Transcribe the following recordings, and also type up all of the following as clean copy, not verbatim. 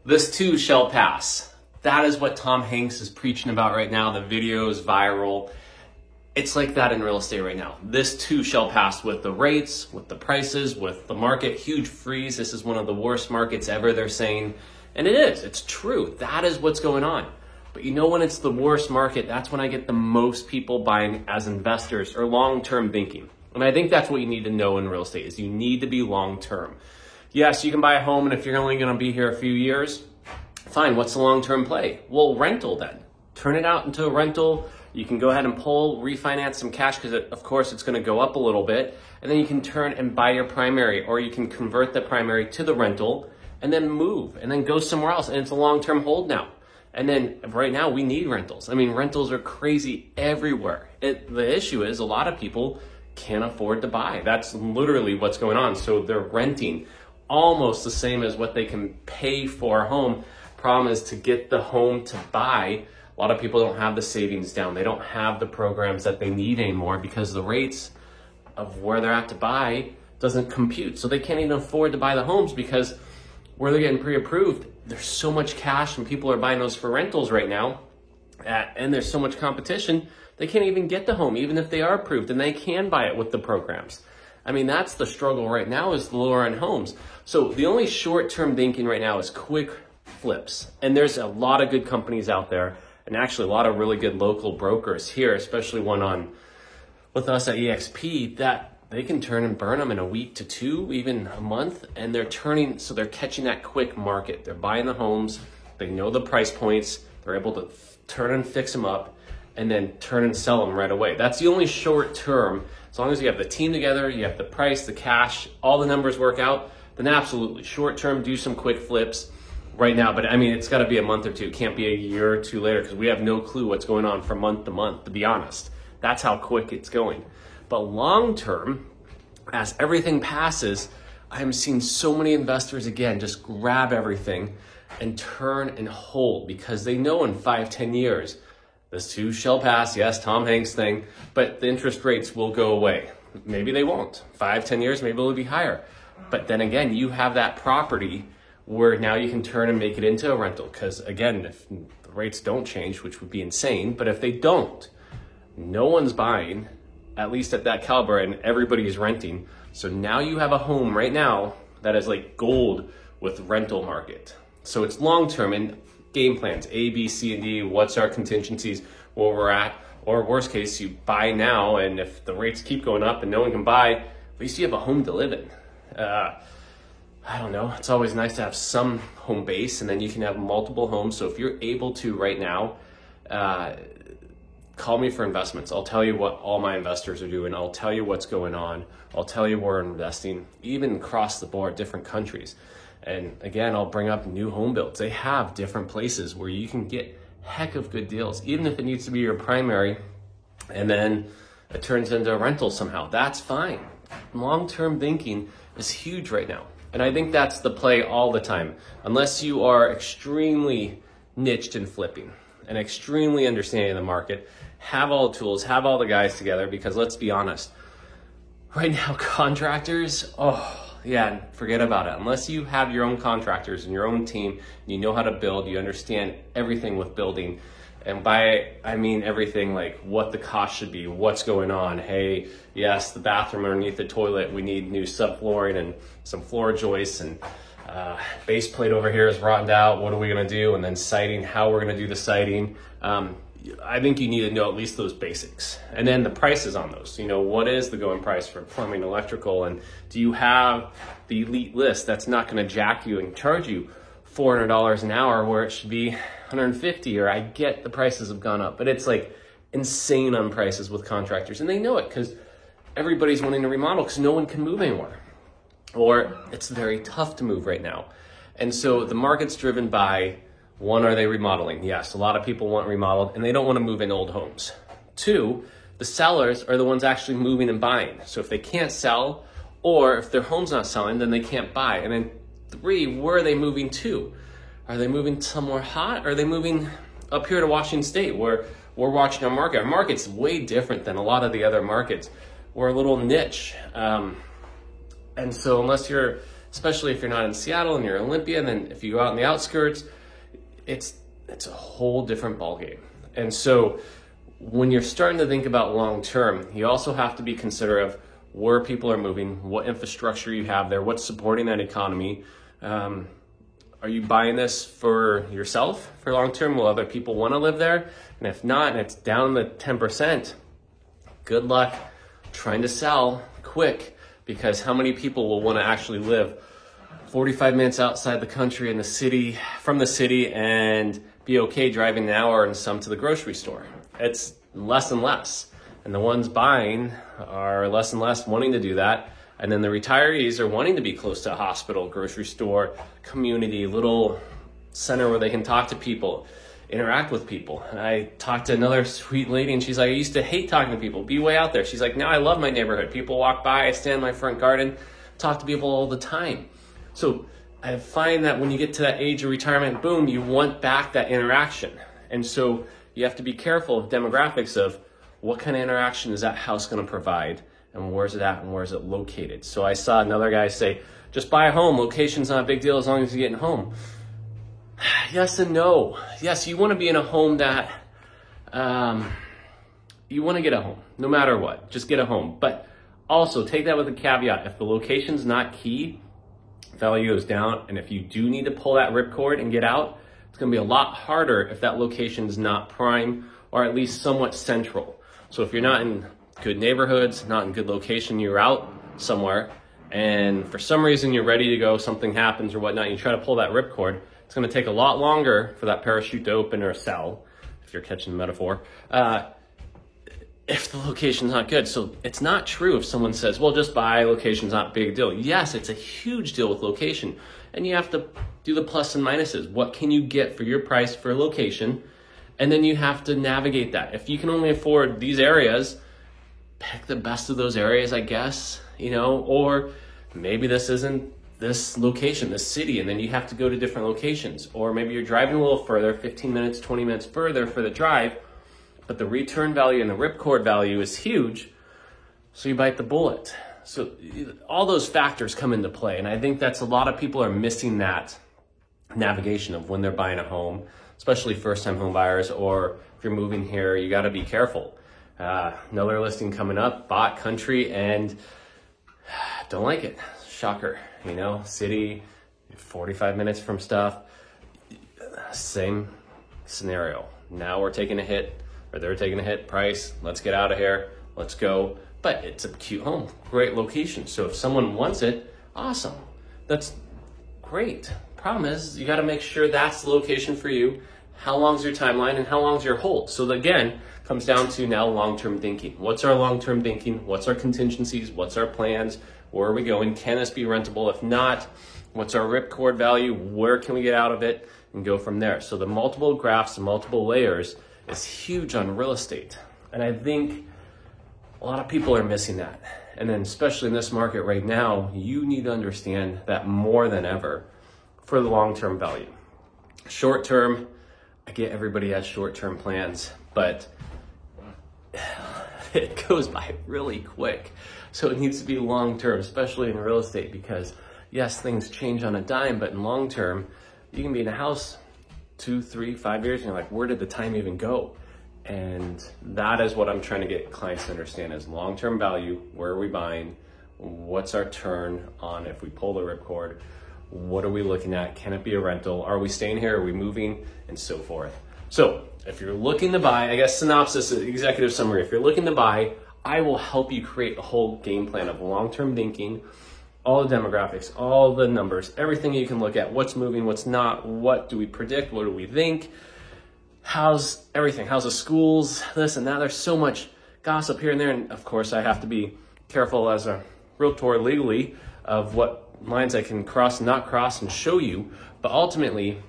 This too shall pass. That is what Tom Hanks is preaching about right now. The video is viral. It's like that in real estate right now. This too shall pass with the rates, with the prices, with the market. Huge freeze. This is one of the worst markets ever, they're saying. And it is. It's true. That is what's going on. But you know when it's the worst market, that's when I get the most people buying as investors or long-term thinking. And I think that's what you need to know in real estate is you need to be long-term. Yes, you can buy a home, and if you're only going to be here a few years, fine. What's the long-term play? Well, rental then. Turn it out into a rental. You can go ahead and refinance some cash because, of course, it's going to go up a little bit. And then you can turn and buy your primary, or you can convert the primary to the rental and then move and then go somewhere else. And it's a long-term hold now. And then right now we need rentals. I mean, rentals are crazy everywhere. The issue is a lot of people can't afford to buy. That's literally what's going on. So they're renting almost the same as what they can pay for a home. Problem is to get the home to buy. A lot of people don't have the savings down. They don't have the programs that they need anymore because the rates of where they're at to buy doesn't compute. So they can't even afford to buy the homes because where they're getting pre-approved, there's so much cash and people are buying those for rentals right now. And there's so much competition, they can't even get the home, even if they are approved, and they can buy it with the programs. I mean, that's the struggle right now is the lower end homes. So the only short-term thinking right now is quick flips. And there's a lot of good companies out there, and actually a lot of really good local brokers here, especially one on with us at EXP, that they can turn and burn them in a week to two, even a month, and they're turning, so they're catching that quick market. They're buying the homes, they know the price points, they're able to turn and fix them up, and then turn and sell them right away. That's the only short term. As long as you have the team together, you have the price, the cash, all the numbers work out, then absolutely. Short term, do some quick flips right now. But I mean, it's gotta be a month or two. It can't be a year or two later because we have no clue what's going on from month to month, to be honest. That's how quick it's going. But long term, as everything passes, I'm seeing so many investors, again, just grab everything and turn and hold because they know in 5-10 years, this too shall pass. Yes, Tom Hanks thing, but the interest rates will go away. Maybe they won't. 5-10 years, maybe it'll be higher. But then again, you have that property where now you can turn and make it into a rental. Because again, if the rates don't change, which would be insane, but if they don't, no one's buying, at least at that caliber, and everybody is renting. So now you have a home right now that is like gold with rental market. So it's long-term and game plans, A, B, C, and D, what's our contingencies, where we're at, or worst case, you buy now, and if the rates keep going up and no one can buy, at least you have a home to live in. I don't know, it's always nice to have some home base, and then you can have multiple homes. So if you're able to right now, call me for investments. I'll tell you what all my investors are doing. I'll tell you what's going on. I'll tell you where we're investing, even across the board, different countries. And again, I'll bring up new home builds. They have different places where you can get heck of good deals, even if it needs to be your primary and then it turns into a rental somehow. That's fine. Long-term thinking is huge right now. And I think that's the play all the time. Unless you are extremely niched in flipping and extremely understanding the market, have all the tools, have all the guys together, because let's be honest, right now, contractors, yeah, forget about it. Unless you have your own contractors and your own team, you know how to build, you understand everything with building. And by I mean everything, like what the cost should be, what's going on. Hey, yes, the bathroom underneath the toilet, we need new subflooring and some floor joists, and base plate over here is rotted out. What are we gonna do? And then siding, how we're gonna do the siding. I think you need to know at least those basics. And then the prices on those. You know, what is the going price for plumbing, electrical, and do you have the elite list that's not gonna jack you and charge you $400 an hour where it should be $150? Or I get the prices have gone up, but it's like insane on prices with contractors, and they know it because everybody's wanting to remodel because no one can move anywhere, or it's very tough to move right now. And so the market's driven by, one, are they remodeling? Yes, a lot of people want remodeled and they don't want to move in old homes. Two, the sellers are the ones actually moving and buying. So if they can't sell, or if their home's not selling, then they can't buy. And then three, where are they moving to? Are they moving somewhere hot? Or are they moving up here to Washington State where we're watching our market? Our market's way different than a lot of the other markets. We're a little niche. And so unless you're especially if you're not in Seattle and you're in Olympia. And then if you go out in the outskirts, it's a whole different ballgame. And so when you're starting to think about long-term, you also have to be considerate of where people are moving, what infrastructure you have there, what's supporting that economy. Are you buying this for yourself for long-term? Will other people want to live there? And if not, and it's down to 10%, good luck trying to sell quick, because how many people will want to actually live 45 minutes outside the country in the city, from the city, and be okay driving an hour and some to the grocery store? It's less and less. And the ones buying are less and less wanting to do that. And then the retirees are wanting to be close to a hospital, grocery store, community, little center where they can talk to people, interact with people. And I talked to another sweet lady, and she's like, I used to hate talking to people, be way out there. She's like, now I love my neighborhood. People walk by, I stand in my front garden, talk to people all the time. So I find that when you get to that age of retirement, boom, you want back that interaction. And so you have to be careful of demographics of what kind of interaction is that house going to provide, and where's it at, and where's it located. So I saw another guy say, just buy a home. Location's not a big deal as long as you're getting home. Yes and no. Yes, you want to be in a home that, you want to get a home no matter what. Just get a home. But also take that with a caveat. If the location's not key, value goes down. And if you do need to pull that ripcord and get out, it's going to be a lot harder if that location's not prime or at least somewhat central. So if you're not in good neighborhoods, not in good location, you're out somewhere, and for some reason you're ready to go, something happens or whatnot, you try to pull that ripcord, it's going to take a lot longer for that parachute to open or sell, if you're catching the metaphor, if the location's not good. So it's not true if someone says, well, just buy, location's not a big deal. Yes, it's a huge deal with location, and you have to do the plus and minuses. What can you get for your price for a location? And then you have to navigate that. If you can only afford these areas, pick the best of those areas, I guess, or maybe this isn't this location, this city, and then you have to go to different locations. Or maybe you're driving a little further, 15 minutes, 20 minutes further for the drive, but the return value and the ripcord value is huge, so you bite the bullet. So all those factors come into play, and I think that's a lot of people are missing that navigation of when they're buying a home, especially first-time home buyers, or if you're moving here, you got to be careful. Another listing coming up, bought country, and don't like it. Shocker, city, 45 minutes from stuff, same scenario. Now we're taking a hit, or they're taking a hit, price, let's get out of here, let's go. But it's a cute home, great location. So if someone wants it, awesome, that's great. Problem is, you got to make sure that's the location for you. How long's your timeline and how long's your hold? So again, comes down to now long-term thinking. What's our long-term thinking? What's our contingencies? What's our plans? Where are we going? Can this be rentable? If not, what's our ripcord value? Where can we get out of it? And go from there. So the multiple graphs and multiple layers is huge on real estate. And I think a lot of people are missing that. And then especially in this market right now, you need to understand that more than ever for the long-term value. Short-term, I get everybody has short-term plans, but it goes by really quick. So it needs to be long-term, especially in real estate, because yes, things change on a dime, but in long-term, you can be in a house 2, 3, 5 years, and you're like, where did the time even go? And that is what I'm trying to get clients to understand is long-term value. Where are we buying? What's our turn on if we pull the ripcord? What are we looking at? Can it be a rental? Are we staying here? Are we moving? And so forth. So if you're looking to buy, I guess synopsis, executive summary, if you're looking to buy, I will help you create a whole game plan of long-term thinking, all the demographics, all the numbers, everything you can look at, what's moving, what's not, what do we predict, what do we think, how's everything, how's the schools, this and that. There's so much gossip here and there. And of course I have to be careful as a realtor legally of what lines I can cross and not cross and show you, but ultimately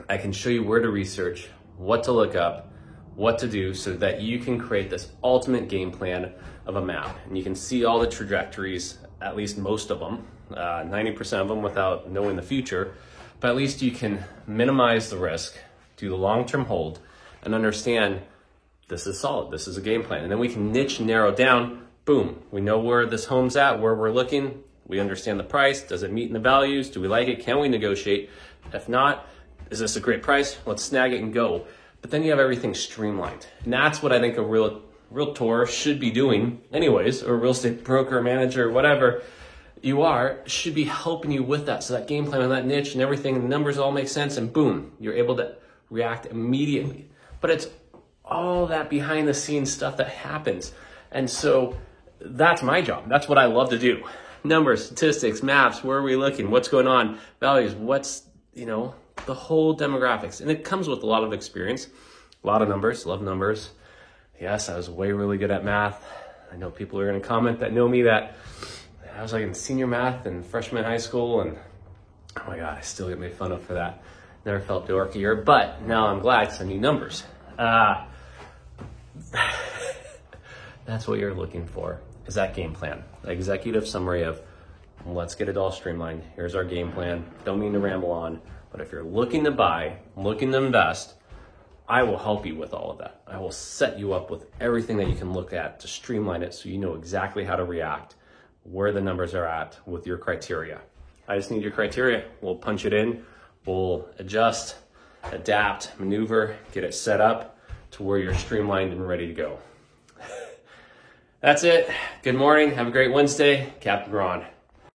I can show you where to research, what to look up, what to do, so that you can create this ultimate game plan of a map. And you can see all the trajectories, at least most of them, 90% of them without knowing the future, but at least you can minimize the risk, do the long-term hold, and understand this is solid, this is a game plan. And then we can niche, narrow down, boom, we know where this home's at, where we're looking, We understand the price. Does it meet in the values? Do we like it? Can we negotiate? If not, is this a great price? Let's snag it and go. But then you have everything streamlined. And that's what I think a realtor should be doing anyways, or a real estate broker, manager, whatever you are, should be helping you with that. So that game plan and that niche and everything, and the numbers all make sense, and boom, you're able to react immediately. But it's all that behind the scenes stuff that happens. And so that's my job. That's what I love to do. Numbers, statistics, maps, where are we looking? What's going on? Values, what's, the whole demographics. And it comes with a lot of experience, a lot of numbers, love numbers. Yes, I was really good at math. I know people are going to comment that know me that I was like in senior math and freshman high school, and oh my God, I still get made fun of for that. Never felt dorkier, but now I'm glad because I need numbers. That's what you're looking for, is that game plan. The executive summary of, let's get it all streamlined. Here's our game plan. Don't mean to ramble on, but if you're looking to buy, looking to invest, I will help you with all of that. I will set you up with everything that you can look at to streamline it so you know exactly how to react, where the numbers are at with your criteria. I just need your criteria. We'll punch it in, we'll adjust, adapt, maneuver, get it set up to where you're streamlined and ready to go. That's it. Good morning. Have a great Wednesday. Captain Ron.